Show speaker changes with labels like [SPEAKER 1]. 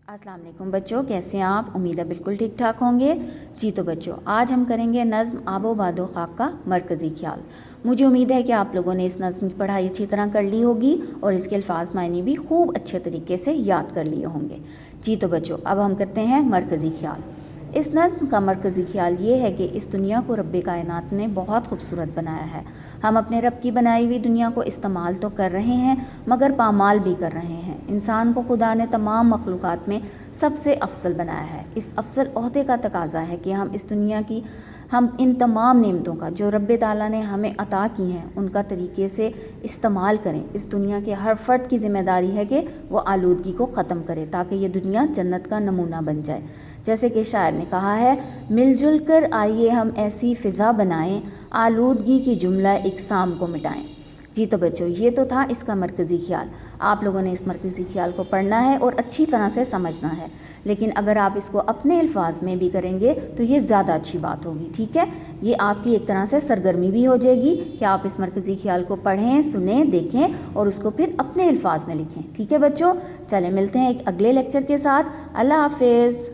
[SPEAKER 1] अस्सलाम वालेकुम बच्चों, कैसे हैं आप? उम्मीद है बिल्कुल ठीक ठाक होंगे। जी तो बच्चों, आज हम करेंगे नज़्म आबो बादो खाक का मरकज़ी ख्याल। मुझे उम्मीद है कि आप लोगों ने इस नज़्म की पढ़ाई अच्छी तरह कर ली होगी और इसके अल्फाज मायने भी खूब अच्छे तरीके से याद कर लिए होंगे। जी तो बच्चों, अब हम करते हैं मरकज़ी ख्याल। इस नज़्म का मरकज़ी ख्याल ये है कि इस दुनिया को रब्बे कायनात ने बहुत खूबसूरत बनाया है। हम अपने रब की बनाई हुई दुनिया को इस्तेमाल तो कर रहे हैं मगर पामाल भी कर रहे हैं। इंसान को खुदा ने तमाम मखलूक़ात में सबसे अफसल बनाया है। इस अफसल ओहदे का तकाज़ा है कि हम इन तमाम नेमतों का जो रब्बे ताला ने हमें अता की हैं उनका तरीके से इस्तेमाल करें। इस दुनिया के हर फ़र्द की ज़िम्मेदारी है कि वो आलूदगी को ख़त्म करे ताकि ये दुनिया जन्नत का नमूना बन जाए। जैसे कि शायर ने कहा है, मिलजुल कर आइए हम ऐसी फ़िज़ा बनाएं, आलूदगी की जुमला इकसाम को मिटाएं। जी तो बच्चों, ये तो था इसका मरकज़ी ख्याल। आप लोगों ने इस मरकज़ी ख्याल को पढ़ना है और अच्छी तरह से समझना है, लेकिन अगर आप इसको अपने अल्फाज में भी करेंगे तो ये ज़्यादा अच्छी बात होगी। ठीक है, ये आपकी एक तरह से सरगर्मी भी हो जाएगी कि आप इस मरकज़ी ख्याल को पढ़ें, सुनें, देखें और उसको फिर अपने अल्फाज में लिखें। ठीक है बच्चों, चलें मिलते हैं एक अगले लेक्चर के साथ। अल्लाह हाफिज़।